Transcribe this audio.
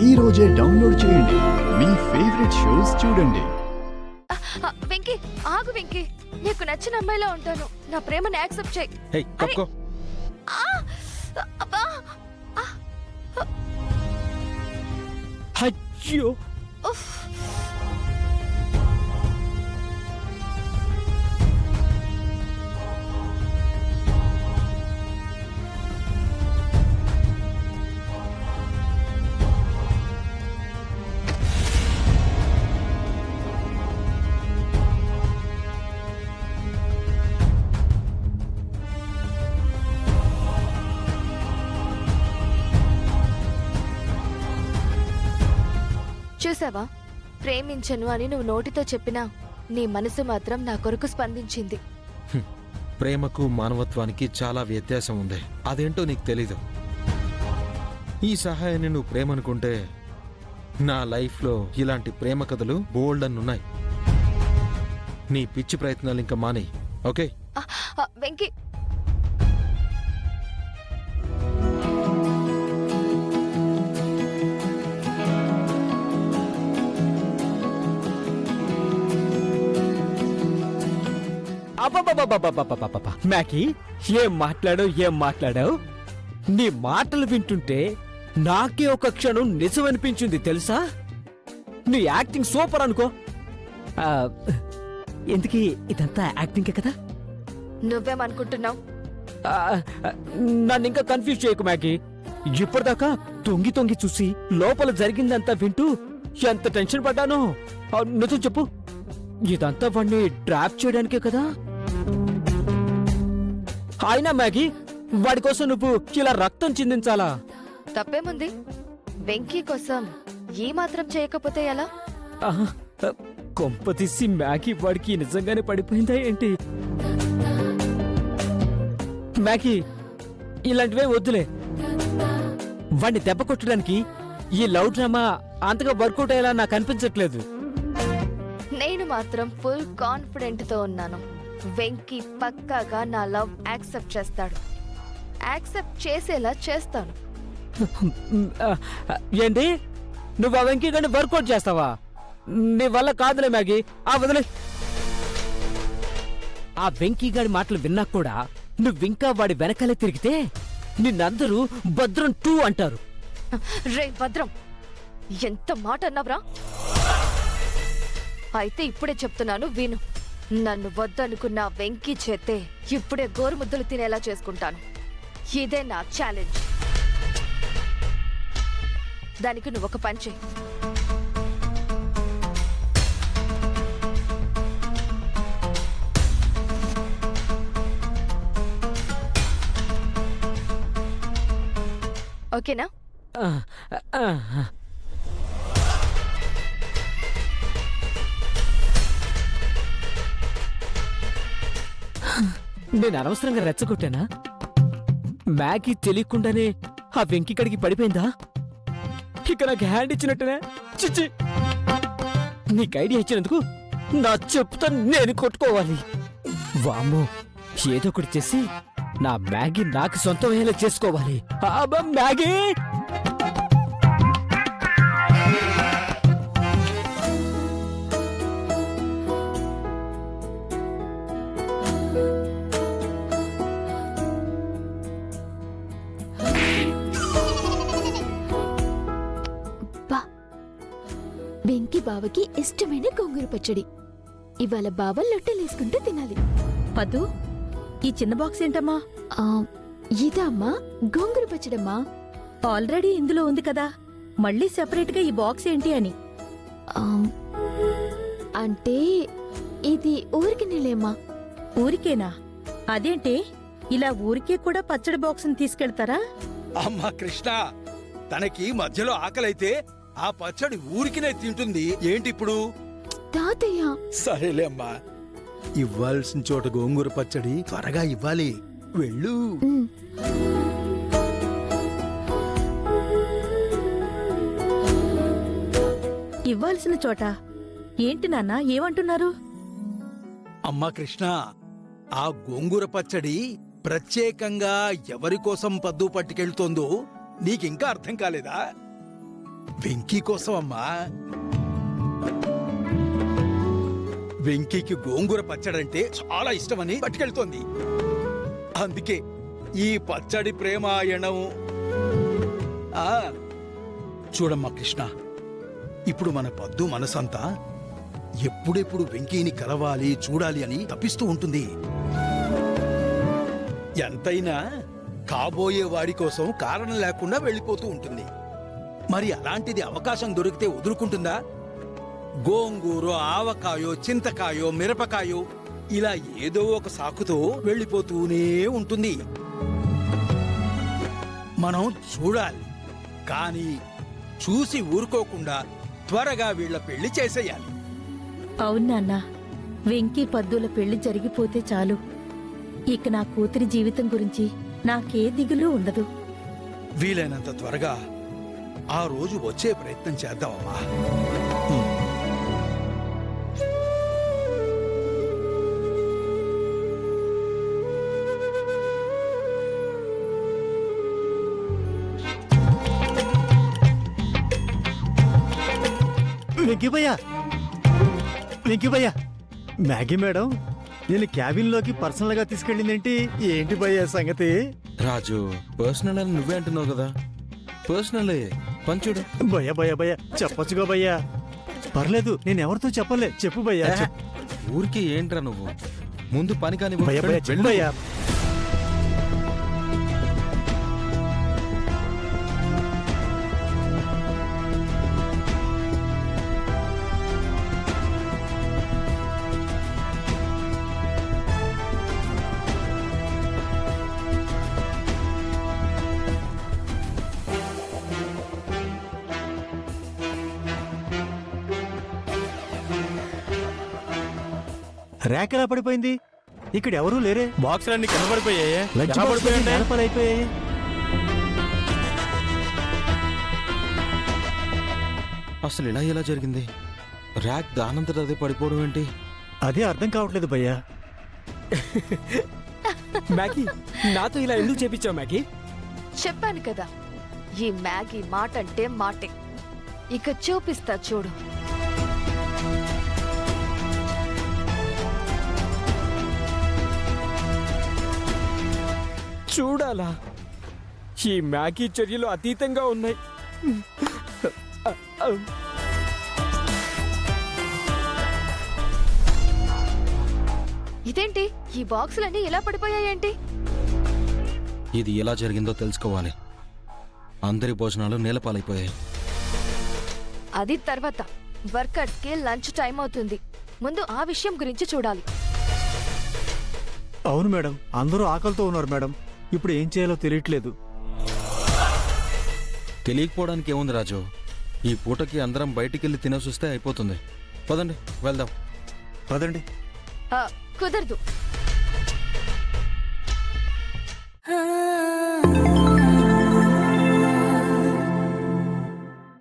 ఈ రోజే డౌన్లోడ్ చేయండి. మీ ఫేవరెట్ షోస్ చూడండి. వెంకీ ఆగు వెంకీ, నీకు నచ్చిన అమ్మాయిలా ఉంటాను, నా ప్రేమని యాక్సెప్ట్ చేయి. హే తప్పుకో. అబ్బా అయ్యో ఉఫ్. చూసావా, ప్రేమించను అని నువ్వు నోటితో చెప్పినా నీ మనసు మాత్రం నా కొరకు స్పందించింది. ప్రేమకు మానవత్వానికి చాలా వ్యత్యాసం ఉంది. అదేంటో నీకు తెలీదు. ఈ సహాయాన్ని నువ్వు ప్రేమనుకుంటే నా లైఫ్లో ఇలాంటి ప్రేమ కథలు బోల్డ్ అని ఉన్నాయి. నీ పిచ్చి ప్రయత్నాలు ఇంకా మాని, ఓకే? వెంకీ మ్యాకీ, ఏం మాట్లాడావు? నీ మాటలు వింటుంటే నాకే ఒక క్షణం నిజమనిపించింది తెలుసా? నీ యాక్టింగ్ సూపర్ అనుకో. ఎందుకీ ఇదంతా యాక్టింగే కదా? నువ్వేమనుకుంటున్నావు? నన్ను ఇంకా కన్ఫ్యూజ్ చేయకు మ్యాకీ. ఇప్పటిదాకా తొంగి తొంగి చూసి లోపల జరిగిందంతా వింటూ ఎంత టెన్షన్ పడ్డానో. నిజం చెప్పు, ఇదంతా వాడిని ట్రాప్ చేయడానికే కదా? అయినా మ్యాగీ, వాడి కోసం నువ్వు ఇలా రక్తం చిందించాలా? తప్పేముంది? వెంకీ కోసం ఈ మాత్రం చేయకపోతే ఎలా? కొంపతీసి మ్యాగీ వాడికి నిజంగానే పడిపోయిందా ఏంటి? మ్యాగీ, ఇలాంటివే వద్దులే. వాడిని దెబ్బ కొట్టడానికి ఈ లవ్ డ్రామా అంతగా వర్కౌట్ అయ్యేలా నాకు అనిపించట్లేదు. నేను మాత్రం ఫుల్ కాన్ఫిడెంట్ తో ఉన్నాను. వెంకీ పక్కాగా నా లవ్ యాక్సెప్ట్ చేస్తాడు. యాక్సెప్ట్ చేసేలా చేస్తాను. ఏంటి, నువ్వు ఆ వెంకీ గారిని వర్కౌట్ చేస్తావా? నీ వల్ల కాదులే మ్యాగీ, వదిలే. ఆ వెంకీ గారి మాటలు విన్నా కూడా నువ్వింకా వాడి వెనకాలే తిరిగితే నిన్నందరూ భద్రం 2 అంటారు. రే భద్రం, ఎంత మాట అన్నావురా? అయితే ఇప్పుడే చెప్తున్నాను విను. నన్ను వద్దనుకున్న వెంకీ చేతే ఇప్పుడే గోరుముద్దలు తినేలా చేసుకుంటాను. ఇదే నా ఛాలెంజ్. దానికి నువ్వు ఒక పని చెయ్యి. ఓకేనా? నేను అనవసరంగా రెచ్చగొట్టానా? మ్యాగీ తెలియకుండానే ఆ వెంకీ కడికి పడిపోయిందా? ఇక నాకు హ్యాండ్ ఇచ్చినట్టునే. చిచ్చి, నీకు ఐడియా ఇచ్చినందుకు నా చెప్పుతో నేను కొట్టుకోవాలి. వామ్మో, ఏదో ఒకటి చేసి నా మ్యాగీ నాకు సొంతమయ్యేలా చేసుకోవాలి. మ్యాగీ! వెంకీ బావకి ఇష్టమైన గోంగూర పచ్చడి. ఇవాళ బావ లొట్టెలేసుకుంటూ తినాలి. పద్దు, ఈ చిన్న బాక్స్ ఏంటమ్మా? ఇదా అమ్మా? గోంగూర పచ్చడమ్మా. ఆల్రెడీ ఇందులో ఉంది కదా, మళ్ళీ సెపరేట్ గా ఈ బాక్స్ ఏంటి అని. అంటే ఇది ఊరికినేలేమ్మా. ఊరికేనా? అదేంటే ఇలా ఊరికే కూడా పచ్చడి బాక్స్ తీసుకెళ్తారా? అమ్మా కృష్ణ, తనకి మధ్యలో ఆకలైతే ఆ పచ్చడి ఊరికినే తింటుంది ఏంటి ఇప్పుడు? తాతయ్య, సరేలే అమ్మా, ఇవ్వాల్సిన చోట గోంగూర పచ్చడి త్వరగా ఇవ్వాలి. వెళ్ళు. ఇవ్వాల్సిన చోట ఏంటి నాన్న, ఏమంటున్నారు? అమ్మా కృష్ణ, ఆ గోంగూర పచ్చడి ప్రత్యేకంగా ఎవరి కోసం పద్దు పట్టుకెళ్తోందో నీకింకా అర్థం కాలేదా? వెంకీ కోసం అమ్మా. వెంకీకి గోంగూర పచ్చడంటే చాలా ఇష్టమని పట్టుకెళ్తోంది. అందుకే ఈ పచ్చడి ప్రేమాయణం. ఆ చూడమ్మా కృష్ణ, ఇప్పుడు మన పద్దు మనసంతా ఎప్పుడెప్పుడు వెంకీని కలవాలి చూడాలి అని తప్పిస్తూ ఉంటుంది. ఎంతైనా కాబోయే వాడి కోసం కారణం లేకుండా వెళ్ళిపోతూ ఉంటుంది. మరి అలాంటిది అవకాశం దొరికితే వదులుకుంటుందా? గోంగూరో, ఆవకాయో, చింతకాయో, మిరపకాయో ఇలా ఏదో ఒక సాకుతో వెళ్ళిపోతూనే ఉంటుంది. మనం చూడాలి, కానీ చూసి ఊరుకోకుండా త్వరగా వీళ్ళ పెళ్లి చేసేయాలి. అవునాన్న, వెంకీ పద్దుల పెళ్లి జరిగిపోతే చాలు. ఇక నా కూతురి జీవితం గురించి నాకే దిగులు ఉండదు. వీలైనంత త్వరగా ఆ రోజు వచ్చే ప్రయత్నం చేద్దామమ్మా. వెంకీభయ్య, వెంకీభయ్య, మ్యాగీ మేడం నేను క్యాబిన్లోకి పర్సనల్గా తీసుకెళ్ళిందేంటి? ఏంటి భయ్య సంగతి? రాజు, పర్సనల్ అని నువ్వే అంటున్నావు కదా. పర్సనలే పంచుడు. భయ్య భయ్య భయ్య చెప్పొచ్చుగా భయ్యా. పర్లేదు, నేను ఎవరితో చెప్పలే. చెప్పు భయ్యా. ఊరికి ఏంట్రా నువ్వు? ముందు పని కాని భయ్య భయ్య చెప్పు భయ్యా. ర్యాక్ ఎలా పడిపోయింది? ఇక్కడ ఎవరూ లేరే. బాక్సులన్నీ కనబడిపోయాయే. లంచ్ బాక్స్ అయిపోయాయి. అసలు ఇలా ఎలా జరిగింది? ర్యాక్ దానంతట అదే పడిపోవడం ఏంటి? అదే అర్థం కావట్లేదు భయ్యా. మ్యాగీ, నాతో ఇలా ఎందుకు చేపించావు మ్యాగీ? చెప్పాను కదా, ఈ మ్యాగీ మాట అంటే మాటే. ఇక చూపిస్తా చూడు. చూడాలా? ఈ మ్యాగీ చర్యలు అతీతంగా ఉన్నాయి. ఇదేంటి, ఈ బాక్సులన్నీ ఇలా పడిపోయాయేంటి? ఇది ఎలా జరిగిందో తెలుసుకోవాలి. అందరి భోజనాలు నేలపాలైపోయాయి. అది తర్వాత. వర్కర్స్ కి లంచ్ టైం అవుతుంది. ముందు ఆ విషయం గురించి చూడాలి. అవును మేడం, అందరూ ఆకలితో ఉన్నారు మేడం. ఇప్పుడు ఏం చేయాలో తెలియట్లేదు. తెలియకపోవడానికి ఏముంది రాజు? ఈ పూటకి అందరం బయటికెళ్ళి తినేసొస్తే అయిపోతుంది. పదండి వెళ్దాం. పదండి. కుదరదు.